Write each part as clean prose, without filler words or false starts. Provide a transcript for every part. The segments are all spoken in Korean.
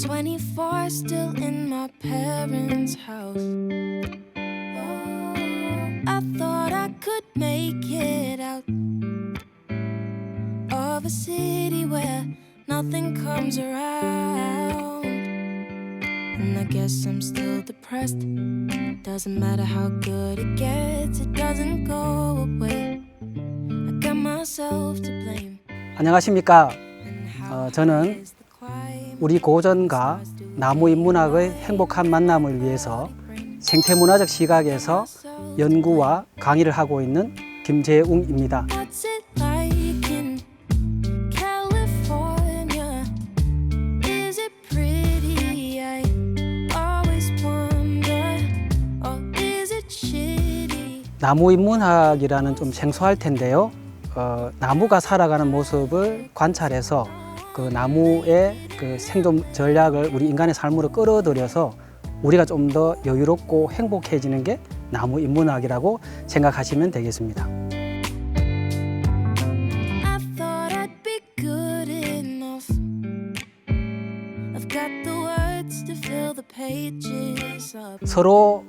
24, still in my parents' house. I thought I could make it out of a city where nothing comes around. And I guess I'm still depressed. Doesn't matter how good it gets, it doesn't go away. I got myself to blame. 안녕하십니까. 저는 우리 고전가 나무인문학의 행복한 만남을 위해서 생태문화적 시각에서 연구와 강의를 하고 있는 김재웅입니다. What's it like in California? Is it pretty? I always wonder. Or is it shitty? 나무인문학이라는 좀 생소할 텐데요. 나무가 살아가는 모습을 관찰해서 그 나무의 그 생존 전략을 우리 인간의 삶으로 끌어들여서 우리가 좀 더 여유롭고 행복해지는 게 나무인문학이라고 생각하시면 되겠습니다. I thought I'd be good enough. I've got the words to fill the pages up. 서로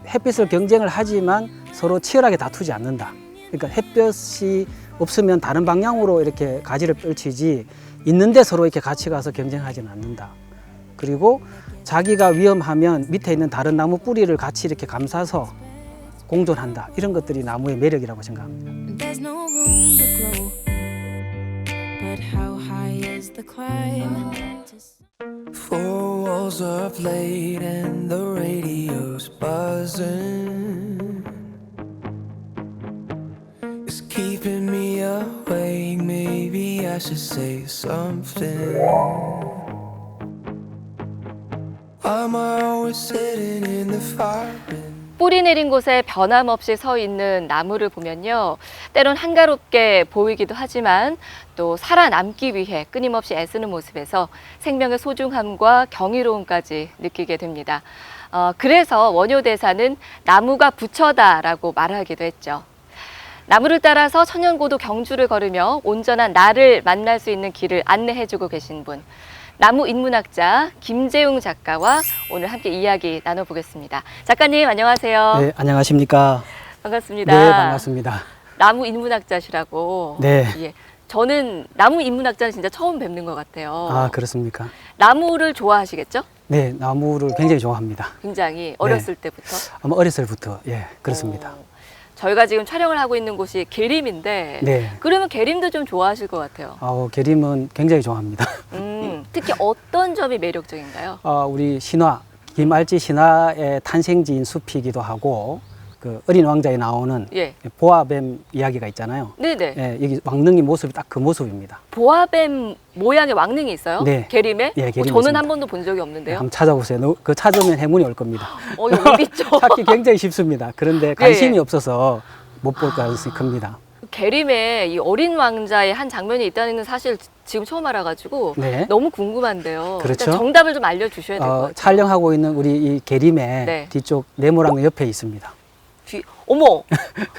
햇빛을 경쟁을 하지만 서로 치열하게 다투지 않는다. 그러니까 햇볕이 없으면 다른 방향으로 이렇게 가지를 펼치지 있는데 서로 이렇게 같이 가서 경쟁하지는 않는다. 그리고 자기가 위험하면 밑에 있는 다른 나무 뿌리를 같이 이렇게 감싸서 공존한다. 이런 것들이 나무의 매력이라고 생각합니다. There's no room to grow. But how high is the climb? Four walls are played and the radio's buzzing. It's keeping me awake. Maybe I should say something. I'm always sitting in the fire. 뿌리 내린 곳에 변함없이 서 있는 나무를 보면요, 때론 한가롭게 보이기도 하지만 또 살아남기 위해 끊임없이 애쓰는 모습에서 생명의 소중함과 경이로움까지 느끼게 됩니다. 그래서 원효대사는 나무가 부처다라고 말하기도 했죠. 나무를 따라서 천연고도 경주를 걸으며 온전한 나를 만날 수 있는 길을 안내해주고 계신 분, 나무인문학자 김재웅 작가와 오늘 함께 이야기 나눠보겠습니다. 작가님 안녕하세요. 네, 안녕하십니까. 반갑습니다. 네, 반갑습니다. 나무인문학자시라고. 네. 예. 저는 나무인문학자는 진짜 처음 뵙는 것 같아요. 아, 그렇습니까? 나무를 좋아하시겠죠? 네, 나무를 굉장히 좋아합니다. 굉장히 어렸을 때부터. 아마 어렸을 때부터, 예, 그렇습니다. 저희가 지금 촬영을 하고 있는 곳이 계림인데, 네. 그러면 계림도 좀 좋아하실 것 같아요. 계림은 굉장히 좋아합니다. 특히 어떤 점이 매력적인가요? 우리 신화, 김알지 신화의 탄생지인 숲이기도 하고, 그 어린 왕자에 나오는 예. 보아뱀 이야기가 있잖아요. 네네. 예, 여기 왕릉이 모습이 딱 그 모습입니다. 보아뱀 모양의 왕릉이 있어요? 네. 계림에? 예, 계림에 저는 있습니다. 한 번도 본 적이 없는데요. 한번 찾아보세요. 그 찾으면 행운이 올 겁니다. 여기 어디 있죠? 찾기 굉장히 쉽습니다. 그런데 관심이 없어서 못 볼 가능성이 큽니다. 계림에 이 어린 왕자의 한 장면이 있다는 건 사실 지금 처음 알아가지고 네. 너무 궁금한데요. 그렇죠. 일단 정답을 좀 알려주셔야 될 것 같아요. 촬영하고 있는 우리 이 계림의 네. 뒤쪽 네모랑 옆에 있습니다. 어머,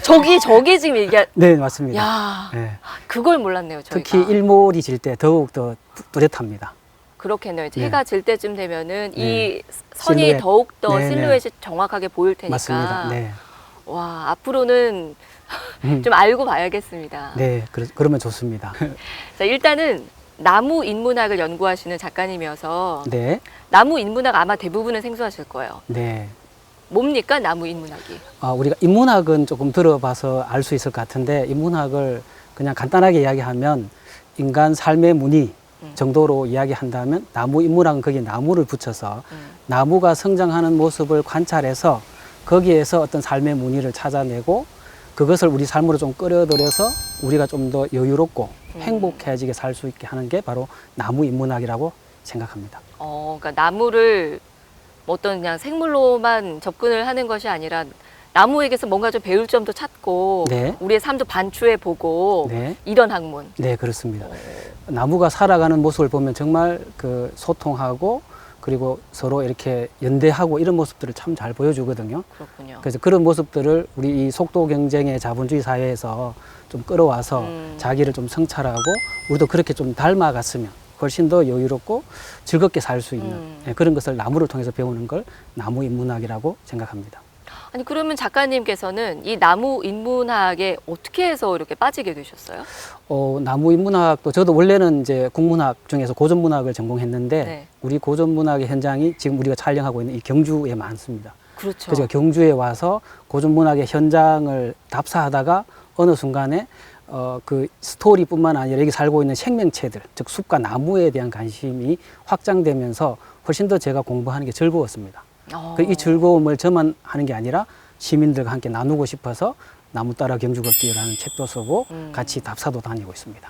저기 지금 얘기할. 네, 맞습니다. 야, 네. 그걸 몰랐네요. 저희가. 특히 일몰이 질 때 더욱 더 뚜렷합니다. 그렇겠네요. 이제 네. 해가 질 때쯤 되면은 네. 이 선이 실루엣. 더욱 더 네, 네. 실루엣이 정확하게 보일 테니까. 맞습니다. 네. 와, 앞으로는 좀 알고 봐야겠습니다. 네, 그러면 좋습니다. 자, 일단은 나무 인문학을 연구하시는 작가님이어서 네, 나무 인문학 아마 대부분은 생소하실 거예요. 네. 뭡니까 나무 인문학이? 우리가 인문학은 조금 들어봐서 알 수 있을 것 같은데 인문학을 그냥 간단하게 이야기하면 인간 삶의 무늬 정도로 이야기한다면 나무 인문학은 거기에 나무를 붙여서 나무가 성장하는 모습을 관찰해서 거기에서 어떤 삶의 무늬를 찾아내고 그것을 우리 삶으로 좀 끌어들여서 우리가 좀 더 여유롭고 행복해지게 살 수 있게 하는 게 바로 나무 인문학이라고 생각합니다. 그러니까 나무를 어떤 그냥 생물로만 접근을 하는 것이 아니라 나무에게서 뭔가 좀 배울 점도 찾고 네. 우리의 삶도 반추해 보고 네. 이런 학문. 네, 그렇습니다. 나무가 살아가는 모습을 보면 정말 그 소통하고 그리고 서로 이렇게 연대하고 이런 모습들을 참 잘 보여주거든요. 그렇군요. 그래서 그런 모습들을 우리 이 속도 경쟁의 자본주의 사회에서 좀 끌어와서 자기를 좀 성찰하고 우리도 그렇게 좀 닮아갔으면 훨씬 더 여유롭고 즐겁게 살 수 있는 예, 그런 것을 나무를 통해서 배우는 걸 나무 인문학이라고 생각합니다. 아니 그러면 작가님께서는 이 나무 인문학에 어떻게 해서 이렇게 빠지게 되셨어요? 나무 인문학도 저도 원래는 이제 국문학 중에서 고전문학을 전공했는데 네. 우리 고전문학의 현장이 지금 우리가 촬영하고 있는 이 경주에 많습니다. 그렇죠. 그래서 경주에 와서 고전문학의 현장을 답사하다가 어느 순간에 그 스토리뿐만 아니라 여기 살고 있는 생명체들, 즉 숲과 나무에 대한 관심이 확장되면서 훨씬 더 제가 공부하는 게 즐거웠습니다. 이 즐거움을 저만 하는 게 아니라 시민들과 함께 나누고 싶어서 나무 따라 경주 걷기라는 책도 쓰고 같이 답사도 다니고 있습니다.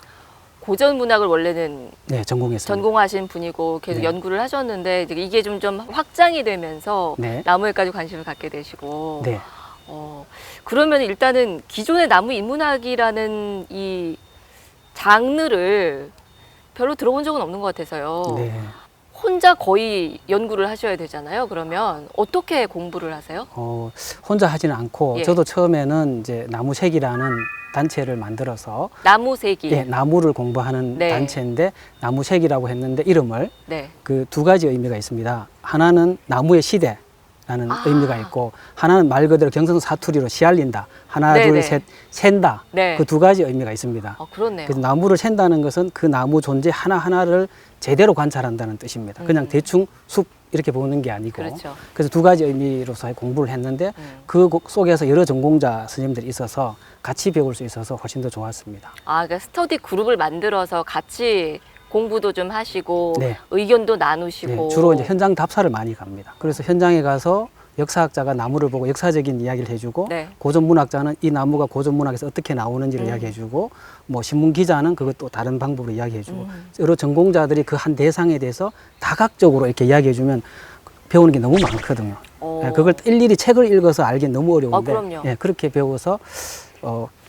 고전 문학을 원래는 네, 전공했습니다. 전공하신 분이고 계속 네. 연구를 하셨는데 이제 이게 좀 확장이 되면서 네. 나무에까지 관심을 갖게 되시고 네. 그러면 일단은 기존의 나무 인문학이라는 이 장르를 별로 들어본 적은 없는 것 같아서요. 네. 혼자 거의 연구를 하셔야 되잖아요. 그러면 어떻게 공부를 하세요? 혼자 하지는 않고 예. 저도 처음에는 이제 나무색이라는 단체를 만들어서 나무세기. 예, 나무를 공부하는 네. 단체인데 나무색이라고 했는데 이름을 네. 그 두 가지 의미가 있습니다. 하나는 나무의 시대라는 의미가 있고 하나는 말 그대로 경성 사투리로 씨알린다. 하나, 네네. 둘, 셋, 샌다. 네. 그 두 가지 의미가 있습니다. 그렇네요. 그래서 나무를 샌다는 것은 그 나무 존재 하나하나를 제대로 관찰한다는 뜻입니다. 그냥 대충 숲 이렇게 보는 게 아니고. 그렇죠. 그래서 두 가지 의미로서 공부를 했는데 그 속에서 여러 전공자 스님들이 있어서 같이 배울 수 있어서 훨씬 더 좋았습니다. 그러니까 스터디 그룹을 만들어서 같이 공부도 좀 하시고 네. 의견도 나누시고. 네, 주로 이제 현장 답사를 많이 갑니다. 그래서 현장에 가서 역사학자가 나무를 보고 역사적인 이야기를 해주고 네. 고전문학자는 이 나무가 고전문학에서 어떻게 나오는지를 이야기해주고 뭐 신문 기자는 그것도 다른 방법으로 이야기해주고 여러 전공자들이 그 한 대상에 대해서 다각적으로 이렇게 이야기해주면 배우는 게 너무 많거든요. 예, 그걸 일일이 책을 읽어서 알기 너무 어려운데 그럼요. 예, 그렇게 배워서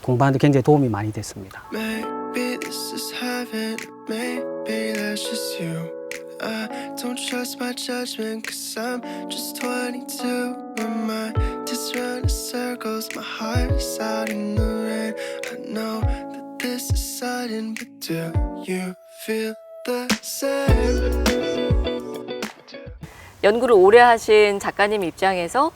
공부하는데 굉장히 도움이 많이 됐습니다. Maybe this is heaven, maybe that's just you. I don't trust my judgment, cause I'm just 22. My mind just running circles, my heart is out in the rain. I know that this is sudden, but do you feel the same? 연구를 오래 하신 작가님 입장에서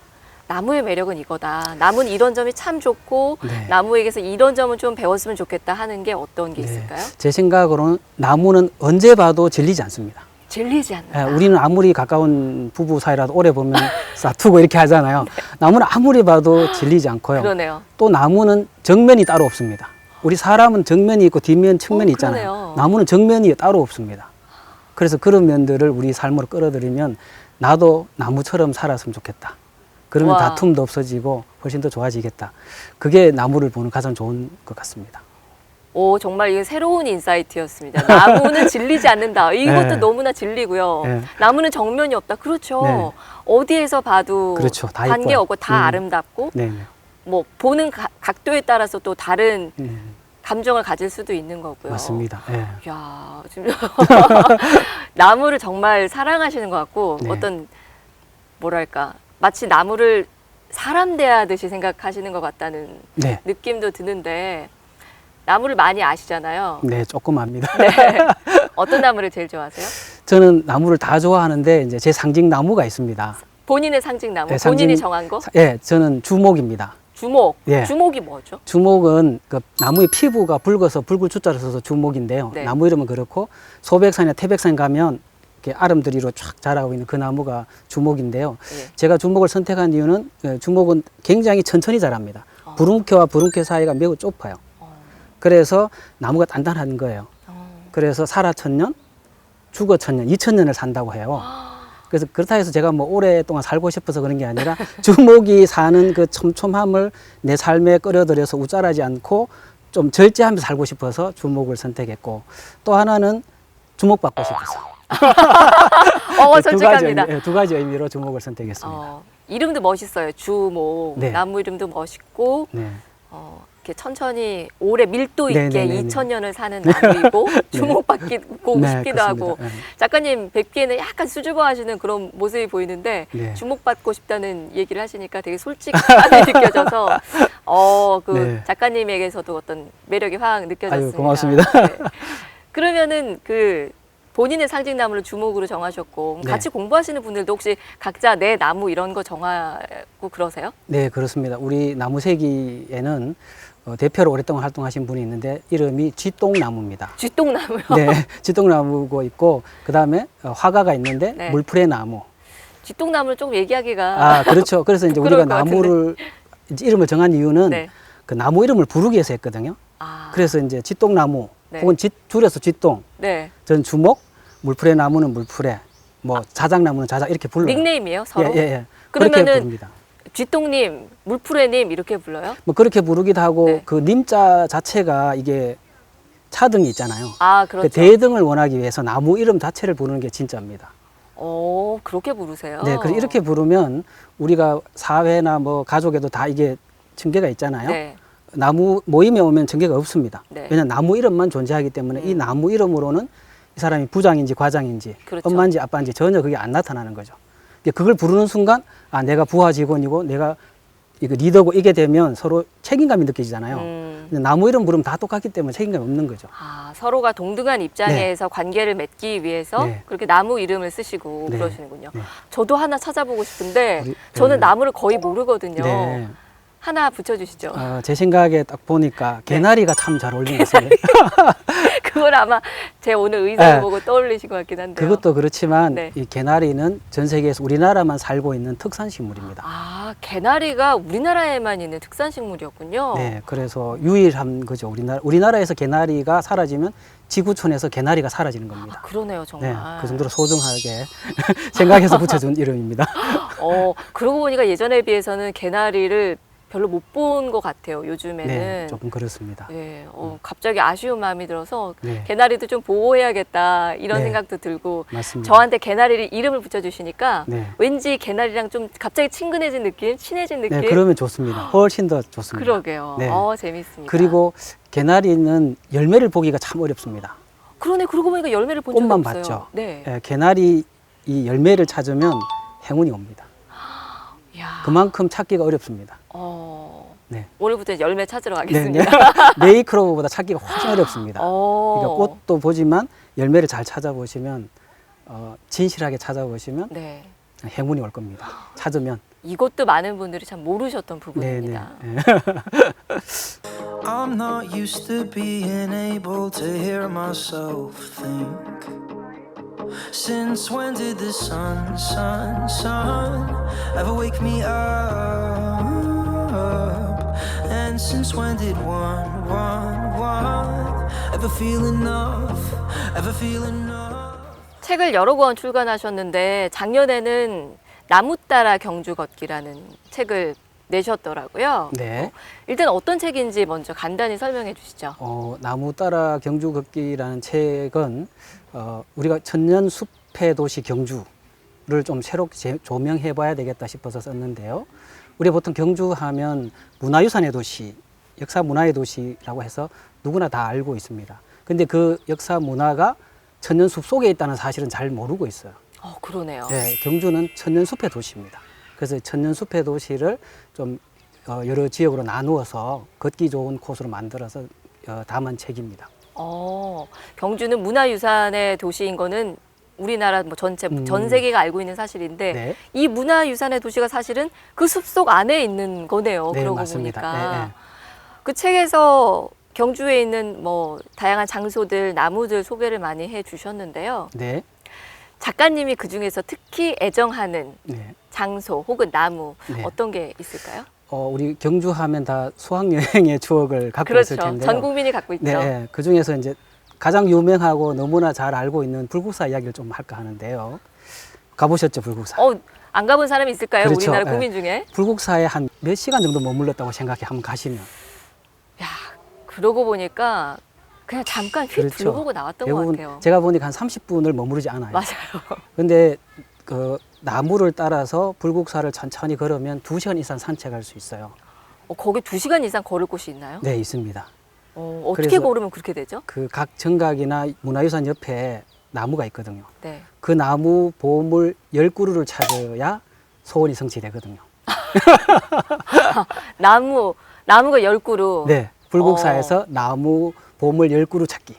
나무의 매력은 이거다. 나무는 이런 점이 참 좋고 네. 나무에게서 이런 점은 좀 배웠으면 좋겠다 하는 게 어떤 게 네. 있을까요? 제 생각으로는 나무는 언제 봐도 질리지 않습니다. 질리지 않는다. 예, 우리는 아무리 가까운 부부 사이라도 오래 보면 싸투고 이렇게 하잖아요. 나무는 아무리 봐도 질리지 않고요. 그러네요. 또 나무는 정면이 따로 없습니다. 우리 사람은 정면이 있고 뒷면, 측면이 있잖아요. 그러네요. 나무는 정면이 따로 없습니다. 그래서 그런 면들을 우리 삶으로 끌어들이면 나도 나무처럼 살았으면 좋겠다. 그러면 와. 다툼도 없어지고 훨씬 더 좋아지겠다. 그게 나무를 보는 가장 좋은 것 같습니다. 정말 이게 새로운 인사이트였습니다. 나무는 질리지 않는다. 이것도 네. 너무나 질리고요. 네. 나무는 정면이 없다. 그렇죠. 네. 어디에서 봐도 그렇죠. 다 관계없고 예뻐요. 다 아름답고 네. 뭐 보는 각도에 따라서 또 다른 네. 감정을 가질 수도 있는 거고요. 맞습니다. 네. 야, 지금 나무를 정말 사랑하시는 것 같고 네. 어떤 뭐랄까 마치 나무를 사람 대하듯이 생각하시는 것 같다는 네. 느낌도 드는데 나무를 많이 아시잖아요. 네, 조금 압니다. 네. 어떤 나무를 제일 좋아하세요? 저는 나무를 다 좋아하는데 이제 제 상징 나무가 있습니다. 본인의 상징 나무, 네, 본인이 상징- 정한 거? 예, 저는 주목입니다. 주목. 예. 주목이 뭐죠? 주목은 그 나무의 피부가 붉어서 붉을 주자를 써서 주목인데요. 네. 나무 이름은 그렇고 소백산이나 태백산 가면 이렇게 아름드리로 쫙 자라고 있는 그 나무가 주목인데요. 예. 제가 주목을 선택한 이유는 주목은 굉장히 천천히 자랍니다. 부름캐와 부름캐 사이가 매우 좁아요. 그래서 나무가 단단한 거예요. 그래서 살아 천년, 죽어 천년, 2000년을 산다고 해요. 그래서 그렇다 해서 제가 뭐 오랫동안 살고 싶어서 그런 게 아니라 주목이 사는 그 촘촘함을 내 삶에 끌어들여서 우쭐하지 않고 좀 절제하면서 살고 싶어서 주목을 선택했고 또 하나는 주목받고 싶어서. 솔직합니다. 두 가지 의미로 주목을 선택했습니다. 이름도 멋있어요. 주목. 네. 나무 이름도 멋있고 네. 이렇게 천천히 오래 밀도 있게 네, 네, 네, 네. 2000년을 사는 나무이고 주목받고 네, 싶기도 하고 그렇습니다. 네. 작가님 뵙기에는 약간 수줍어하시는 그런 모습이 보이는데 네. 주목받고 싶다는 얘기를 하시니까 되게 솔직함이 느껴져서 그 네. 작가님에게서도 어떤 매력이 확 느껴졌습니다. 아유, 고맙습니다. 네. 그러면은 그 본인의 상징 나무를 주목으로 정하셨고 네. 같이 공부하시는 분들도 혹시 각자 내 나무 이런 거 정하고 그러세요? 네, 그렇습니다. 우리 나무세기에는 대표로 오랫동안 활동하신 분이 있는데 이름이 쥐똥나무입니다. 쥐똥나무요. 네, 쥐똥나무가 있고 그다음에 화가가 있는데 네. 물풀의 나무. 쥐똥나무를 조금 얘기하기가 아, 그렇죠. 그래서 이제 부끄러울 우리가 것 같은데. 나무를 이제 이름을 정한 이유는 네. 그 나무 이름을 부르기 위해서 했거든요. 아, 그래서 이제 쥐똥나무 네. 혹은 줄여서 쥐똥, 네. 전 주목, 물풀의 나무는 물풀의, 뭐 자작나무는 자작 이렇게 불러요. 닉네임이에요, 서로? 예. 그렇게 그러면은 부릅니다. 쥐똥님, 물풀애님 이렇게 불러요? 뭐 그렇게 부르기도 하고 네. 그 님자 자체가 이게 차등이 있잖아요. 아, 그 그렇죠. 대등을 원하기 위해서 나무 이름 자체를 부르는 게 진짜입니다. 그렇게 부르세요? 네, 그래서 이렇게 부르면 우리가 사회나 뭐 가족에도 다 이게 징계가 있잖아요. 네. 나무 모임에 오면 징계가 없습니다. 네. 왜냐하면 나무 이름만 존재하기 때문에 이 나무 이름으로는 이 사람이 부장인지 과장인지 그렇죠. 엄마인지 아빠인지 전혀 그게 안 나타나는 거죠. 그걸 부르는 순간 아 내가 부하 직원이고 내가 이거 리더고 이게 되면 서로 책임감이 느껴지잖아요. 근데 나무 이름 부르면 다 똑같기 때문에 책임감이 없는 거죠. 아, 서로가 동등한 입장에서 관계를 맺기 위해서 네. 그렇게 나무 이름을 쓰시고 네. 그러시는군요. 네. 저도 하나 찾아보고 싶은데 우리- 저는 네. 나무를 거의 모르거든요. 네. 하나 붙여주시죠. 제 생각에 딱 보니까 개나리가 참 잘 어울리는 것 같습니다. 그걸 아마 제 오늘 의상을 네. 보고 떠올리신 것 같긴 한데요. 그것도 그렇지만 네. 이 개나리는 전 세계에서 우리나라만 살고 있는 특산식물입니다. 아, 개나리가 우리나라에만 있는 특산식물이었군요. 네, 그래서 유일한 거죠. 우리나라에서 개나리가 사라지면 지구촌에서 개나리가 사라지는 겁니다. 그러네요, 네, 정말. 그 정도로 소중하게 생각해서 붙여준 이름입니다. 그러고 보니까 예전에 비해서는 개나리를 별로 못 본 것 같아요, 요즘에는. 네, 조금 그렇습니다. 네, 갑자기 아쉬운 마음이 들어서 네. 개나리도 좀 보호해야겠다 이런 네. 생각도 들고 맞습니다. 저한테 개나리 이름을 붙여주시니까 네. 왠지 개나리랑 좀 갑자기 친근해진 느낌, 친해진 느낌. 네, 그러면 좋습니다. 훨씬 더 좋습니다. 그러게요. 네. 재밌습니다. 그리고 개나리는 열매를 보기가 참 어렵습니다. 그러네. 그러고 보니까 열매를 본 적이 꽃만 없어요. 봤죠. 네. 개나리 이 열매를 찾으면 행운이 옵니다. 이야. 그만큼 찾기가 어렵습니다. 네. 오늘부터 열매 찾으러 네, 가겠습니다. 네이크로버보다 찾기가 훨씬 어렵습니다. 그러니까 어. 꽃도 보지만 열매를 잘 찾아보시면 진실하게 찾아보시면 네. 행운이 올 겁니다. 찾으면. 이것도 많은 분들이 참 모르셨던 부분입니다. 네. I'm not used to being able to hear myself think. Since when did the sun ever wake me up? And since when did one ever feel enough? Ever feel enough? 책을 여러 권 출간하셨는데 작년에는 나무 따라 경주 걷기라는 책을 내셨더라고요. 네. 일단 어떤 책인지 먼저 간단히 설명해 주시죠. 나무 따라 경주 걷기라는 책은 우리가 천년 숲의 도시 경주를 좀 새롭게 조명해 봐야 되겠다 싶어서 썼는데요. 우리 보통 경주하면 문화유산의 도시, 역사 문화의 도시라고 해서 누구나 다 알고 있습니다. 근데 그 역사 문화가 천년 숲 속에 있다는 사실은 잘 모르고 있어요. 그러네요. 네, 경주는 천년 숲의 도시입니다. 그래서 천년 숲의 도시를 좀 여러 지역으로 나누어서 걷기 좋은 코스로 만들어서 담은 책입니다. 경주는 문화유산의 도시인 거는 우리나라 뭐 전체 전 세계가 알고 있는 사실인데 네. 이 문화유산의 도시가 사실은 그 숲속 안에 있는 거네요. 네, 그러고 맞습니다. 보니까 네, 네. 그 책에서 경주에 있는 뭐 다양한 장소들, 나무들 소개를 많이 해 주셨는데요. 네. 작가님이 그 중에서 특히 애정하는 네. 장소 혹은 나무 네. 어떤 게 있을까요? 우리 경주하면 다 수학여행의 추억을 갖고 그렇죠. 있을 텐데요. 전 국민이 갖고 있죠. 네, 그 중에서 이제 가장 유명하고 너무나 잘 알고 있는 불국사 이야기를 좀 할까 하는데요. 가보셨죠, 불국사? 안 가본 사람이 있을까요? 그렇죠. 우리나라 네. 국민 중에? 불국사에 한 몇 시간 정도 머물렀다고 생각해 한번 가시면. 야, 그러고 보니까 그냥 잠깐 휙 그렇죠. 둘러보고 나왔던 것 대부분 같아요. 제가 보니까 한 30분을 머무르지 않아요. 맞아요. 근데 그 나무를 따라서 불국사를 천천히 걸으면 2시간 이상 산책할 수 있어요. 거기 2시간 이상 걸을 곳이 있나요? 네, 있습니다. 어떻게 그래서 걸으면 그렇게 되죠? 그 각 정각이나 문화유산 옆에 나무가 있거든요. 네. 그 나무 보물 10그루를 찾아야 소원이 성취되거든요. 나무가 10그루. 네, 불국사에서 나무 보물 10그루 찾기.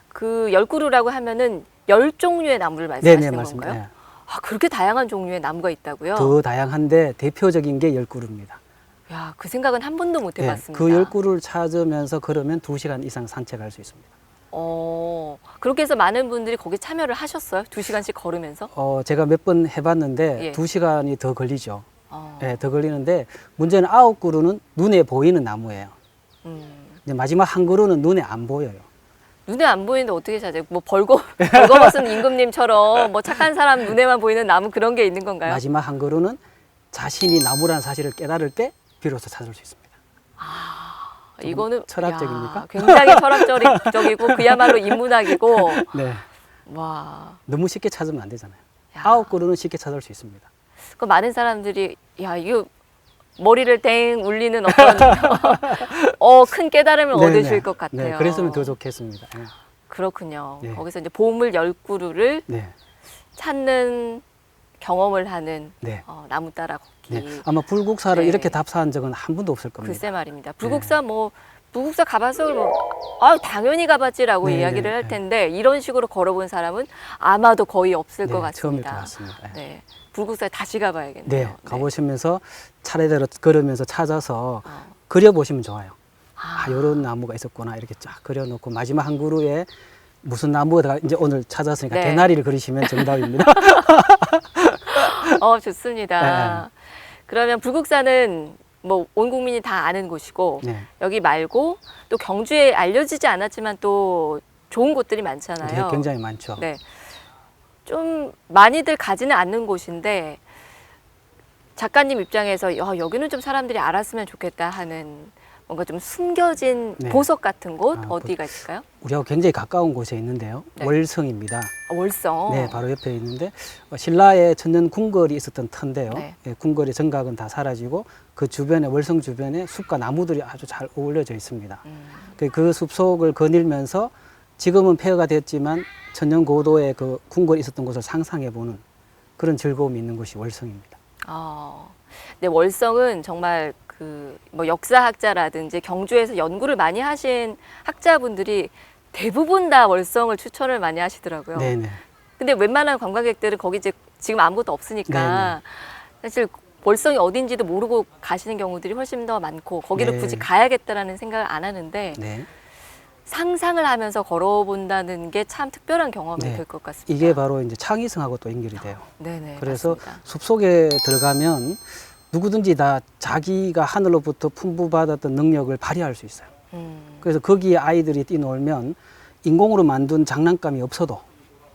그 10그루라고 하면은 10종류의 나무를 네네, 말씀하시는 맞습니다. 건가요? 네. 아, 그렇게 다양한 종류의 나무가 있다고요? 더 다양한데 대표적인 게 열그루입니다. 야, 그 생각은 한 번도 못 해봤습니다. 그 열그루를 찾으면서 걸으면 2시간 이상 산책할 수 있습니다. 그렇게 해서 많은 분들이 거기 참여를 하셨어요? 2시간씩 걸으면서? 제가 몇 번 해봤는데 예. 2시간이 더 걸리죠. 어. 네, 더 걸리는데 문제는 9그루는 눈에 보이는 나무예요. 이제 마지막 한 그루는 눈에 안 보여요. 눈에 안 보이는데 어떻게 찾아요? 뭐 벌거벗은 임금님처럼 뭐 착한 사람 눈에만 보이는 나무 그런 게 있는 건가요? 마지막 한 그루는 자신이 나무라는 사실을 깨달을 때 비로소 찾을 수 있습니다. 이거는 철학적입니까? 야, 굉장히 철학적이고 그야말로 인문학이고. 네, 와. 너무 쉽게 찾으면 안 되잖아요. 야. 9그루는 쉽게 찾을 수 있습니다. 그 많은 사람들이 야, 이거 머리를 땡 울리는 어떤 큰 깨달음을 네네. 얻으실 것 같아요. 네, 그랬으면 더 좋겠습니다. 네. 그렇군요. 네. 거기서 이제 보물 10그루를 네. 찾는 경험을 하는 네. 나무 따라 걷기. 네. 아마 불국사를 네. 이렇게 답사한 적은 한 번도 없을 겁니다. 글쎄 말입니다. 불국사 불국사 가봤어? 당연히 가봤지라고 네, 이야기를 네, 할 네. 텐데 이런 식으로 걸어본 사람은 아마도 거의 없을 것 처음일 같습니다. 것 같습니다. 네. 네, 불국사에 다시 가봐야겠네요. 네, 가보시면서 차례대로 걸으면서 찾아서 어. 그려보시면 좋아요. 아. 이런 나무가 있었구나 이렇게 쫙 그려놓고 마지막 한 그루에 무슨 나무가 이제 오늘 찾았으니까 네. 대나리를 그리시면 정답입니다. 좋습니다. 그러면 불국사는 뭐 온 국민이 다 아는 곳이고 네. 여기 말고 또 경주에 알려지지 않았지만 또 좋은 곳들이 많잖아요. 네, 굉장히 많죠. 네. 좀 많이들 가지는 않는 곳인데 작가님 입장에서 여기는 좀 사람들이 알았으면 좋겠다 하는 뭔가 좀 숨겨진 네. 보석 같은 곳 아, 어디가 있을까요? 우리하고 굉장히 가까운 곳에 있는데요. 네. 월성입니다. 월성. 네, 바로 옆에 있는데 신라의 천년 궁궐이 있었던 터인데요. 네. 예, 궁궐의 정각은 다 사라지고 그 주변에 월성 주변에 숲과 나무들이 아주 잘 어울려져 있습니다. 그 숲속을 거닐면서 지금은 폐허가 됐지만 천년 고도의 그 궁궐이 있었던 곳을 상상해보는 그런 즐거움이 있는 곳이 월성입니다. 네, 월성은 정말 뭐 역사학자라든지 경주에서 연구를 많이 하신 학자분들이 대부분 다 월성을 추천을 많이 하시더라고요. 네네. 근데 웬만한 관광객들은 거기 이제 지금 아무것도 없으니까 사실 월성이 어딘지도 모르고 가시는 경우들이 훨씬 더 많고 거기를 네. 굳이 가야겠다라는 생각을 안 하는데 네. 상상을 하면서 걸어본다는 게 참 특별한 경험이 네. 될 것 같습니다. 이게 바로 이제 창의성하고 또 연결이 돼요. 네네. 그래서 맞습니다. 숲속에 들어가면 누구든지 다 자기가 하늘로부터 풍부받았던 능력을 발휘할 수 있어요. 그래서 거기에 아이들이 뛰놀면 인공으로 만든 장난감이 없어도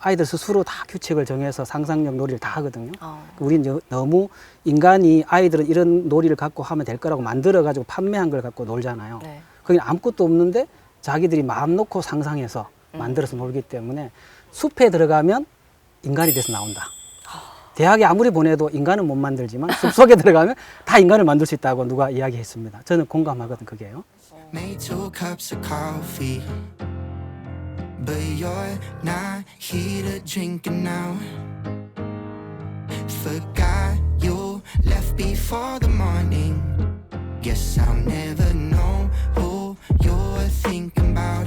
아이들 스스로 다 규칙을 정해서 상상력 놀이를 다 하거든요. 우리는 너무 인간이 아이들은 이런 놀이를 갖고 하면 될 거라고 만들어가지고 판매한 걸 갖고 놀잖아요. 네. 거기 아무것도 없는데 자기들이 마음 놓고 상상해서 만들어서 놀기 때문에 숲에 들어가면 인간이 돼서 나온다. 대학에 아무리 보내도 인간은 못 만들지만 숲속에 들어가면 다 인간을 만들 수 있다고 누가 이야기했습니다. 저는 공감하거든 그게요. Made 2 cups of coffee, but you're not here to drink it now. Forgot you left before the morning. Guess I'll never know who you're thinking about.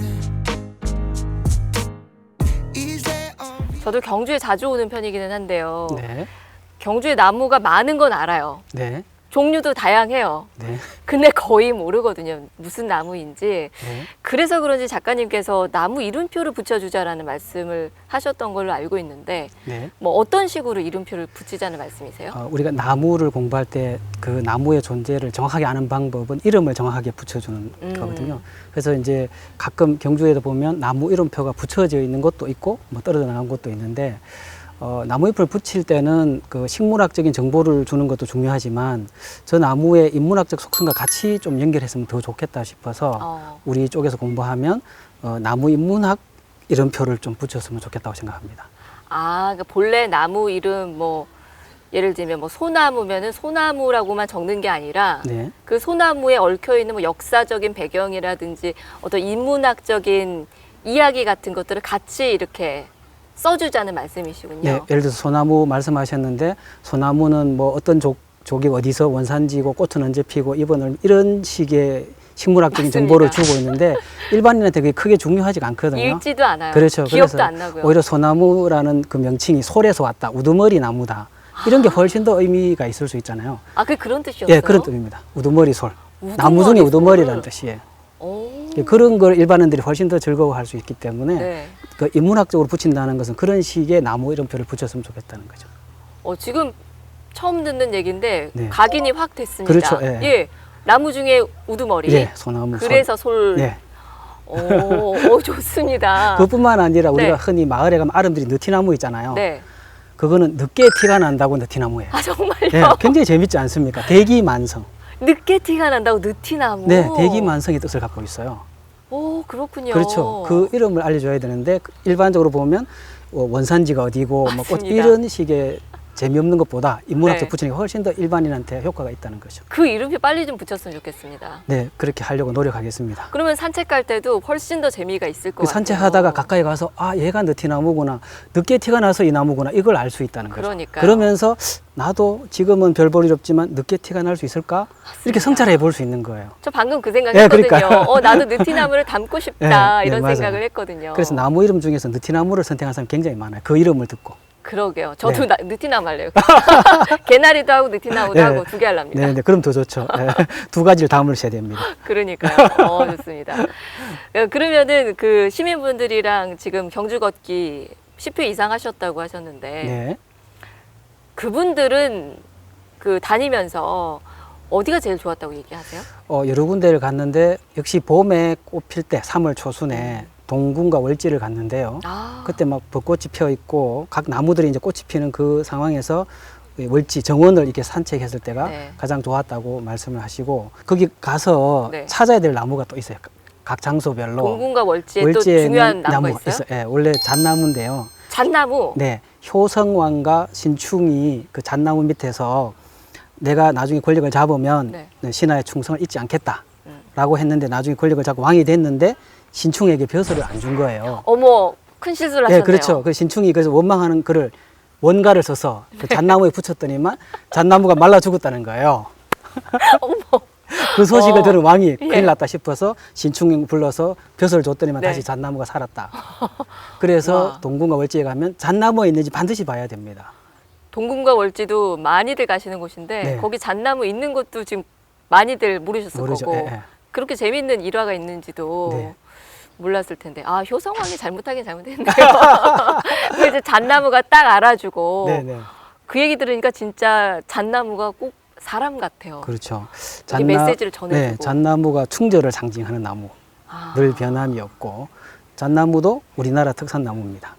Is there a 저도 경주에 자주 오는 편이기는 한데요. 네, 경주에 나무가 많은 건 알아요. 네, 종류도 다양해요. 네, 근데 거의 모르거든요. 무슨 나무인지. 네. 그래서 그런지 작가님께서 나무 이름표를 붙여주자라는 말씀을 하셨던 걸로 알고 있는데 네. 뭐 어떤 식으로 이름표를 붙이자는 말씀이세요? 우리가 나무를 공부할 때 그 나무의 존재를 정확하게 아는 방법은 이름을 정확하게 붙여주는 거거든요. 그래서 이제 가끔 경주에도 보면 나무 이름표가 붙여져 있는 것도 있고 뭐 떨어져 나간 것도 있는데 나무 잎을 붙일 때는 그 식물학적인 정보를 주는 것도 중요하지만 저 나무의 인문학적 속성과 같이 좀 연결했으면 더 좋겠다 싶어서 우리 쪽에서 공부하면 나무 인문학 이름표를 좀 붙였으면 좋겠다고 생각합니다. 그러니까 본래 나무 이름 뭐 예를 들면 뭐 소나무면은 소나무라고만 적는 게 아니라 네. 그 소나무에 얽혀 있는 뭐 역사적인 배경이라든지 어떤 인문학적인 이야기 같은 것들을 같이 이렇게 써주자는 말씀이시군요. 네, 예를 들어서 소나무 말씀하셨는데 소나무는 뭐 어떤 족이 어디서 원산지고 꽃은 언제 피고 잎은 이런 식의 식물학적인 맞습니다. 정보를 주고 있는데 일반인한테 그게 크게 중요하지가 않거든요. 읽지도 않아요. 그렇죠. 기억도 그래서 안 나고요. 오히려 소나무라는 그 명칭이 솔에서 왔다. 우두머리 나무다. 이런 게 훨씬 더 의미가 있을 수 있잖아요. 아, 그게 그런 뜻이었어요? 예, 그런 뜻입니다. 우두머리 솔. 우두머리 나무 중에 솔. 우두머리라는 뜻이에요. 오. 그런 걸 일반인들이 훨씬 더 즐거워할 수 있기 때문에 네. 그 인문학적으로 붙인다는 것은 그런 식의 나무 이름표를 붙였으면 좋겠다는 거죠. 지금 처음 듣는 얘기인데 네. 각인이 확 됐습니다. 그렇죠, 예. 나무 중에 우두머리. 예, 소나무 솔. 그래서 솔. 예. 좋습니다. 그뿐만 아니라 우리가 네. 흔히 마을에 가면 아름들이 느티나무 있잖아요. 네. 그거는 늦게 티가 난다고 느티나무예요. 아, 정말요? 예, 굉장히 재밌지 않습니까? 대기만성. 늦게 티가 난다고 느티나무. 네, 대기만성의 뜻을 갖고 있어요. 오, 그렇군요. 그렇죠. 그 이름을 알려줘야 되는데 일반적으로 보면 원산지가 어디고 뭐 꽃 맞습니다. 이런 식의 재미없는 것보다 인문학적 네. 붙이는 게 훨씬 더 일반인한테 효과가 있다는 거죠. 그 이름표 빨리 좀 붙였으면 좋겠습니다. 네, 그렇게 하려고 노력하겠습니다. 그러면 산책 갈 때도 훨씬 더 재미가 있을 것 그 같아요. 산책하다가 가까이 가서 아 얘가 느티나무구나, 늦게 티가 나서 이 나무구나 이걸 알 수 있다는 거죠. 그러니까요. 그러면서 나도 지금은 별 볼일 없지만 늦게 티가 날 수 있을까? 이렇게 성찰해 볼 수 있는 거예요. 저 방금 그 네, 생각했거든요. 그러니까요. 나도 느티나무를 담고 싶다 네, 이런 맞아요. 생각을 했거든요. 그래서 나무 이름 중에서 느티나무를 선택한 사람이 굉장히 많아요. 그 이름을 듣고. 그러게요. 저도 네. 느티나무 할래요. 개나리도 하고 느티나무도 네. 하고 두 개 하랍니다. 네, 네, 그럼 더 좋죠. 네, 두 가지를 담으셔야 됩니다. 그러니까요. 좋습니다. 그러면은 그 시민분들이랑 지금 경주 걷기 10회 이상 하셨다고 하셨는데 네. 그분들은 그 다니면서 어디가 제일 좋았다고 얘기하세요? 여러 군데를 갔는데 역시 봄에 꽃필 때 3월 초순에 동궁과 월지를 갔는데요. 아, 그때 막 벚꽃이 피어 있고 각 나무들이 이제 꽃이 피는 그 상황에서 월지 정원을 이렇게 산책했을 때가 네. 가장 좋았다고 말씀을 하시고 거기 가서 네. 찾아야 될 나무가 또 있어요. 각 장소별로. 동궁과 월지에 또 월지에는 중요한 나무가 있어요? 예, 원래 잣나무인데요. 잣나무? 네, 효성왕과 신충이 그 잣나무 밑에서 내가 나중에 권력을 잡으면 네. 신하의 충성을 잊지 않겠다라고 했는데 나중에 권력을 잡고 왕이 됐는데 신충에게 벼슬을 안 준 거예요. 어머, 큰 실수를 하셨네요. 네, 그렇죠. 그 신충이 그래서 원망하는 글을 원가를 써서 그 잣나무에 붙였더니만 잣나무가 말라 죽었다는 거예요. 어머, 그 소식을 들은 왕이 예. 큰일 났다 싶어서 신충 불러서 벼슬을 줬더니만 네. 다시 잣나무가 살았다. 그래서 와. 동궁과 월지에 가면 잣나무가 있는지 반드시 봐야 됩니다. 동궁과 월지도 많이들 가시는 곳인데 네. 거기 잣나무 있는 것도 지금 많이들 모르셨을 모르죠. 거고 예, 예. 그렇게 재밌는 일화가 있는지도 네. 몰랐을 텐데 효성왕이 잘못하긴 잘못했네요. 그 이제 잣나무가 딱 알아주고 네, 네. 그 얘기 들으니까 진짜 잣나무가 꼭 사람 같아요. 그렇죠. 이게 메시지를 전해주고. 네, 잣나무가 충절을 상징하는 나무. 아. 늘 변함이 없고 잣나무도 우리나라 특산 나무입니다.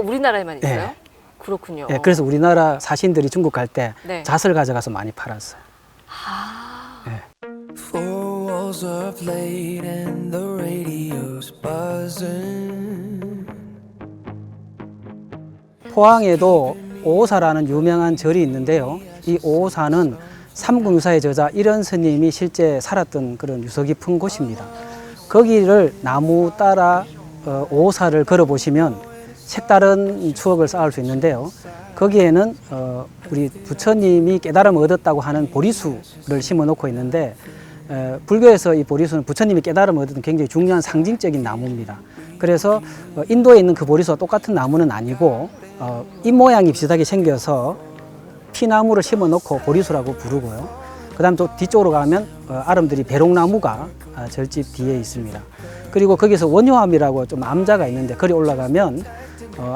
우리나라에만 있어요? 네. 그렇군요. 네, 그래서 우리나라 사신들이 중국 갈 때 네. 잣을 가져가서 많이 팔았어요. Four walls are played and the radio's buzzing. 포항에도 오오사라는 유명한 절이 있는데요. 이 오오사는 삼국유사의 저자 일원 스님이 실제 살았던 그런 유서 깊은 곳입니다. 거기를 나무 따라 오오사를 걸어보시면 색다른 추억을 쌓을 수 있는데요. 거기에는 우리 부처님이 깨달음을 얻었다고 하는 보리수를 심어놓고 있는데 불교에서 이 보리수는 부처님이 깨달음을 얻었던 굉장히 중요한 상징적인 나무입니다. 그래서 인도에 있는 그 보리수와 똑같은 나무는 아니고 잎 모양이 비슷하게 생겨서 피나무를 심어놓고 보리수라고 부르고요. 그 다음 또 뒤쪽으로 가면 아름드리 배롱나무가 절집 뒤에 있습니다. 그리고 거기서 원효암이라고 좀 암자가 있는데 거기 올라가면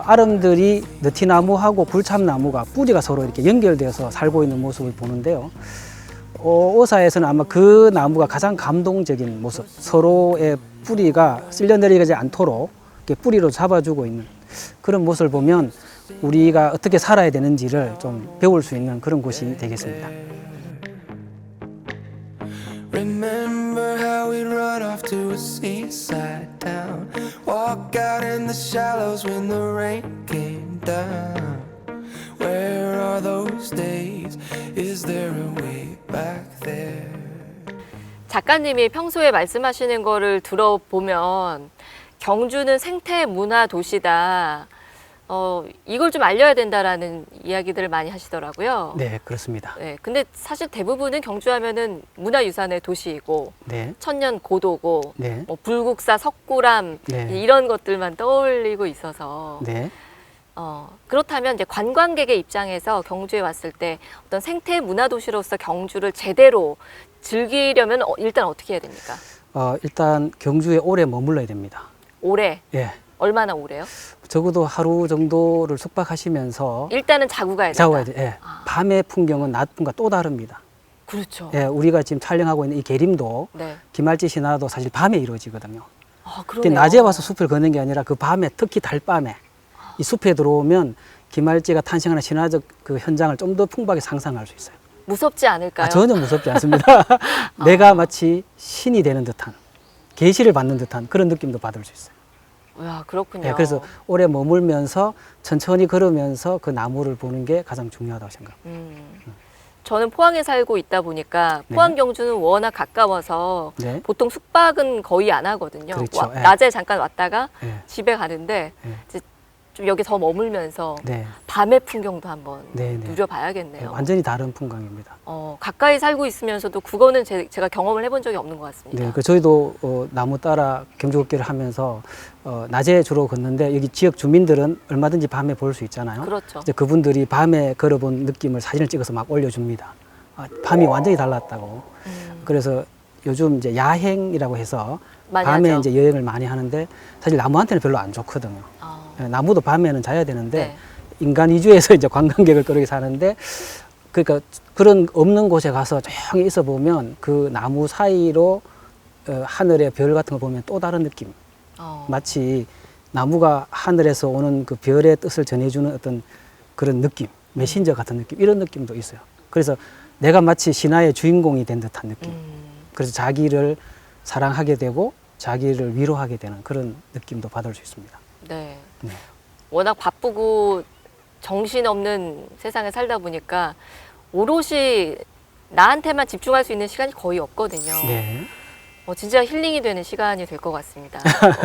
아름드리 느티나무하고 굴참나무가 뿌리가 서로 이렇게 연결되어서 살고 있는 모습을 보는데요. 오사에서는 아마 그 나무가 가장 감동적인 모습, 서로의 뿌리가 쓸려내리지 않도록 이렇게 뿌리로 잡아주고 있는 그런 모습을 보면 우리가 어떻게 살아야 되는지를 좀 배울 수 있는 그런 곳이 되겠습니다. Remember how we'd run off to a seaside town, walk out in the shallows when the rain came down. Where are those days? Is there a way back there? 작가님이 평소에 말씀하시는 거를 들어보면 경주는 생태 문화 도시다. 이걸 좀 알려야 된다라는 이야기들을 많이 하시더라고요. 네, 그렇습니다. 네, 근데 사실 대부분은 경주하면은 문화유산의 도시이고 네, 천년 고도고 네, 뭐 불국사, 석굴암 네. 이런 것들만 떠올리고 있어서 네. 그렇다면 이제 관광객의 입장에서 경주에 왔을 때 어떤 생태 문화 도시로서 경주를 제대로 즐기려면 일단 어떻게 해야 됩니까? 일단 경주에 오래 머물러야 됩니다. 오래 예. 얼마나 오래요? 적어도 하루 정도를 숙박하시면서 일단은 자고 가야 된다. 자고 가야 돼. 예. 아. 밤의 풍경은 낮 풍과 또 다릅니다. 그렇죠. 예, 우리가 지금 촬영하고 있는 이 계림도 네. 기말지 신화도 사실 밤에 이루어지거든요. 아, 그게 그러네요. 낮에 와서 숲을 걷는 게 아니라 그 밤에, 특히 달밤에 이 숲에 들어오면 기말지가 탄생하는 신화적 그 현장을 좀 더 풍부하게 상상할 수 있어요. 무섭지 않을까요? 전혀 무섭지 않습니다. 내가 마치 신이 되는 듯한, 계시를 받는 듯한 그런 느낌도 받을 수 있어요. 야, 그렇군요. 예, 그래서 오래 머물면서 천천히 걸으면서 그 나무를 보는 게 가장 중요하다고 생각합니다. 저는 포항에 살고 있다 보니까 네. 포항 경주는 워낙 가까워서 네. 보통 숙박은 거의 안 하거든요. 그렇죠. 예. 낮에 잠깐 왔다가 예. 집에 가는데 예. 이제 좀 여기 더 머물면서 네. 밤의 풍경도 한번 네, 네. 누려봐야겠네요. 완전히 다른 풍광입니다. 가까이 살고 있으면서도 그거는 제가 경험을 해본 적이 없는 것 같습니다. 네, 저희도 나무 따라 경주 걷기를 하면서 낮에 주로 걷는데 여기 지역 주민들은 얼마든지 밤에 볼 수 있잖아요. 그렇죠. 이제 그분들이 밤에 걸어본 느낌을 사진을 찍어서 막 올려줍니다. 밤이 완전히 달랐다고. 그래서 요즘 이제 야행이라고 해서 많이 밤에 하죠. 이제 여행을 많이 하는데 사실 나무한테는 별로 안 좋거든요. 예, 나무도 밤에는 자야 되는데 네. 인간 위주에서 이제 관광객을 끌어게 사는데 그러니까 그런 없는 곳에 가서 조용히 있어 보면 그 나무 사이로 하늘의 별 같은 거 보면 또 다른 느낌. 마치 나무가 하늘에서 오는 그 별의 뜻을 전해주는 어떤 그런 느낌, 메신저 같은 느낌, 이런 느낌도 있어요. 그래서 내가 마치 신화의 주인공이 된 듯한 느낌. 그래서 자기를 사랑하게 되고 자기를 위로하게 되는 그런 느낌도 받을 수 있습니다. 네. 네. 워낙 바쁘고 정신없는 세상에 살다 보니까 오롯이 나한테만 집중할 수 있는 시간이 거의 없거든요. 네, 진짜 힐링이 되는 시간이 될 것 같습니다.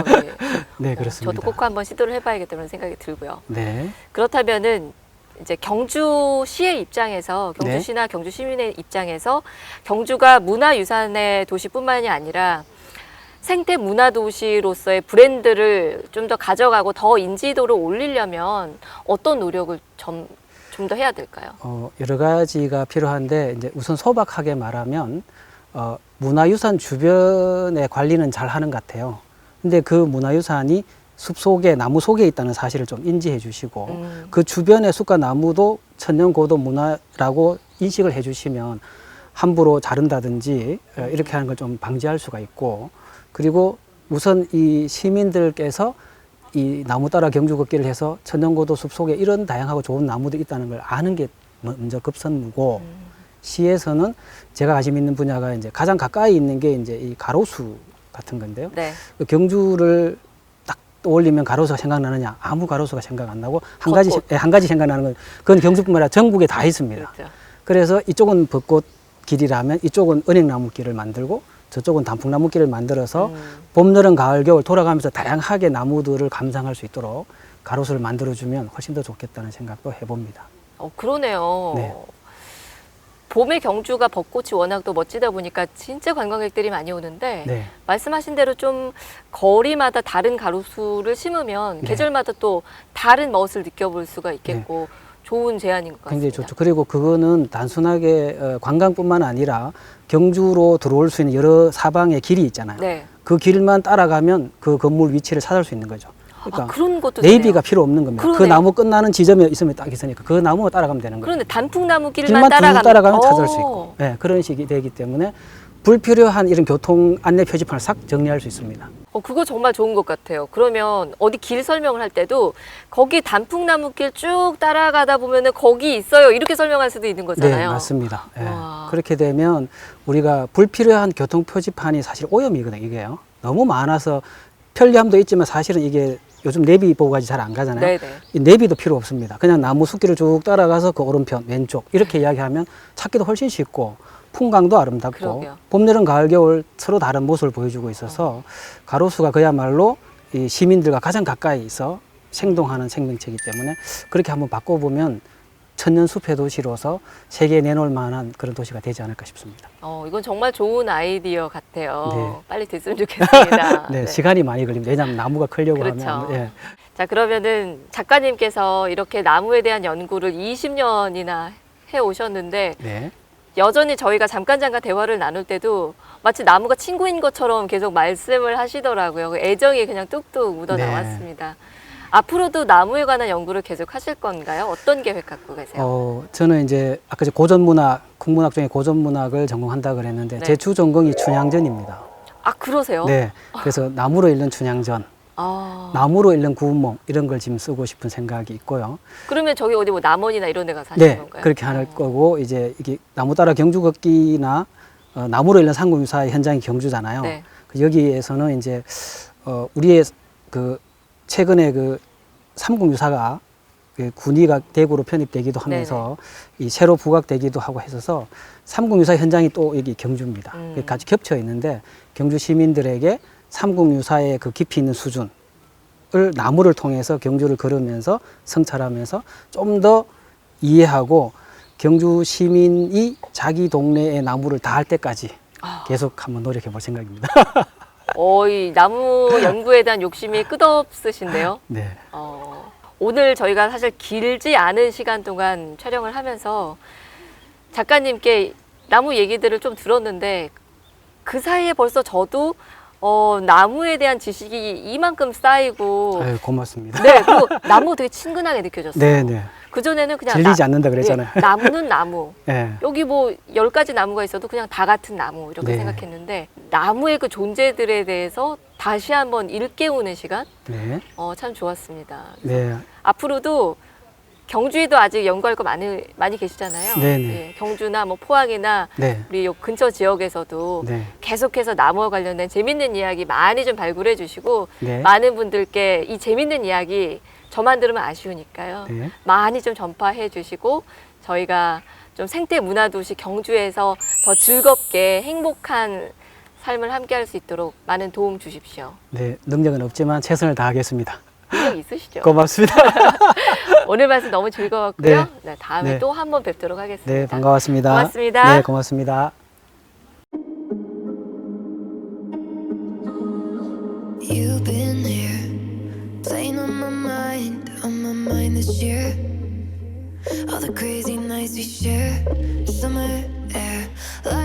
네. 네 그렇습니다. 저도 꼭 한번 시도를 해봐야겠다는 생각이 들고요. 네, 그렇다면은 이제 경주시의 입장에서 경주시나 경주 시민의 입장에서 경주가 문화유산의 도시뿐만이 아니라 생태 문화 도시로서의 브랜드를 좀 더 가져가고 더 인지도를 올리려면 어떤 노력을 좀 더 해야 될까요? 여러 가지가 필요한데 이제 우선 소박하게 말하면 문화유산 주변의 관리는 잘 하는 것 같아요. 근데 그 문화유산이 숲 속에 나무 속에 있다는 사실을 좀 인지해 주시고 그 주변의 숲과 나무도 천년고도 문화라고 인식을 해 주시면 함부로 자른다든지 이렇게 하는 걸 좀 방지할 수가 있고, 그리고 우선 이 시민들께서 이 나무 따라 경주 걷기를 해서 천년고도 숲 속에 이런 다양하고 좋은 나무들이 있다는 걸 아는 게 먼저 급선무고, 시에서는 제가 관심 있는 분야가 이제 가장 가까이 있는 게 이제 이 가로수 같은 건데요. 네. 경주를 딱 떠올리면 가로수가 생각나느냐? 아무 가로수가 생각 안 나고 한 가지 생각나는 건 그건 경주뿐만 아니라 전국에 다 있습니다. 그렇죠. 그래서 이쪽은 벚꽃 길이라면 이쪽은 은행나무 길을 만들고 저쪽은 단풍나무 길을 만들어서 봄, 여름, 가을, 겨울 돌아가면서 다양하게 나무들을 감상할 수 있도록 가로수를 만들어주면 훨씬 더 좋겠다는 생각도 해봅니다. 그러네요. 네. 봄의 경주가 벚꽃이 워낙 또 멋지다 보니까 진짜 관광객들이 많이 오는데 네. 말씀하신 대로 좀 거리마다 다른 가로수를 심으면 네. 계절마다 또 다른 멋을 느껴볼 수가 있겠고 좋은 제안인 것 같습니다. 굉장히 좋죠. 그리고 그거는 단순하게 관광뿐만 아니라 경주로 들어올 수 있는 여러 사방의 길이 있잖아요. 네. 그 길만 따라가면 그 건물 위치를 찾을 수 있는 거죠. 그러니까 그런 것도 네이비가 필요 없는 겁니다. 그러네요. 그 나무 끝나는 지점에 있으면 딱 있으니까 그 나무만 따라가면 되는 거예요. 그런데 단풍나무 길만 길만 쭉 따라가면 찾을 수 오. 있고, 네, 그런 식이 되기 때문에 불필요한 이런 교통 안내 표지판을 싹 정리할 수 있습니다. 그거 정말 좋은 것 같아요. 그러면 어디 길 설명을 할 때도 거기 단풍나무 길 쭉 따라가다 보면은 거기 있어요. 이렇게 설명할 수도 있는 거잖아요. 네, 맞습니다. 예. 와. 그렇게 되면 우리가 불필요한 교통 표지판이 사실 오염이거든요, 이게요. 너무 많아서 편리함도 있지만 사실은 이게 요즘 내비 보고 가지 잘 안 가잖아요. 네네. 이 내비도 필요 없습니다. 그냥 나무 숲길을 쭉 따라가서 그 오른편, 왼쪽 이렇게 이야기하면 찾기도 훨씬 쉽고 풍광도 아름답고 그러게요. 봄, 여름, 가을, 겨울 서로 다른 모습을 보여주고 있어서 가로수가 그야말로 이 시민들과 가장 가까이 있어 생동하는 생명체이기 때문에 그렇게 한번 바꿔보면 천년 숲의 도시로서 세계에 내놓을 만한 그런 도시가 되지 않을까 싶습니다. 이건 정말 좋은 아이디어 같아요. 네. 빨리 됐으면 좋겠습니다. 네, 시간이 많이 걸립니다. 왜냐하면 나무가 크려고 그렇죠. 하면. 예. 자, 그러면은 작가님께서 이렇게 나무에 대한 연구를 20년이나 해 오셨는데 네. 여전히 저희가 잠깐 대화를 나눌 때도 마치 나무가 친구인 것처럼 계속 말씀을 하시더라고요. 그 애정이 그냥 뚝뚝 묻어 네. 나왔습니다. 앞으로도 나무에 관한 연구를 계속 하실 건가요? 어떤 계획 갖고 계세요? 저는 이제 아까 이제 고전문학, 국문학 중에 고전문학을 전공한다 그랬는데 네. 제 주 전공이 춘향전입니다. 아, 그러세요? 네. 그래서 나무로 읽는 춘향전, 아, 나무로 읽는 구운몽 이런 걸 지금 쓰고 싶은 생각이 있고요. 그러면 저기 어디 뭐 남원이나 이런 데 가서 하시는 네, 건가요? 그렇게 할 거고 이제 이게 나무 따라 경주 걷기나 나무로 읽는 상공유사의 현장이 경주잖아요. 네. 여기에서는 이제 우리의 그 최근에 그 삼국유사가 그 군위가 대구로 편입되기도 하면서 이 새로 부각되기도 하고 해서 삼국유사 현장이 또 여기 경주입니다. 같이 겹쳐 있는데 경주 시민들에게 삼국유사의 그 깊이 있는 수준을 나무를 통해서 경주를 걸으면서 성찰하면서 좀 더 이해하고 경주 시민이 자기 동네의 나무를 다 할 때까지 계속 한번 노력해 볼 생각입니다. 이 나무 연구에 대한 욕심이 끝없으신데요. 네. 오늘 저희가 사실 길지 않은 시간 동안 촬영을 하면서 작가님께 나무 얘기들을 좀 들었는데 그 사이에 벌써 저도 나무에 대한 지식이 이만큼 쌓이고 아유, 고맙습니다. 네, 그리고 나무 되게 친근하게 느껴졌어요. 네, 네. 그전에는 그냥 질리지 않는다 그랬잖아요. 네, 나무는 나무. 네. 여기 뭐 10가지 나무가 있어도 그냥 다 같은 나무 이렇게 네. 생각했는데 나무의 그 존재들에 대해서 다시 한번 일깨우는 시간 네. 참 좋았습니다. 네. 앞으로도 경주에도 아직 연구할 거 많이 계시잖아요. 네네. 예, 경주나 뭐 포항이나 네. 우리 요 근처 지역에서도 네. 계속해서 나무와 관련된 재밌는 이야기 많이 좀 발굴해 주시고 네. 많은 분들께 이 재밌는 이야기 저만 들으면 아쉬우니까요. 네. 많이 좀 전파해 주시고 저희가 좀 생태 문화도시 경주에서 더 즐겁게 행복한 삶을 함께 할 수 있도록 많은 도움 주십시오. 네. 능력은 없지만 최선을 다하겠습니다. 능력 있으시죠? 고맙습니다. 오늘 말씀 너무 즐거웠고요. 네. 네, 다음에 네. 또 한 번 뵙도록 하겠습니다. 네, 반가웠습니다. 고맙습니다. 네, 고맙습니다. You've been here, playing on my mind this year. All the crazy nights we share, summer air, light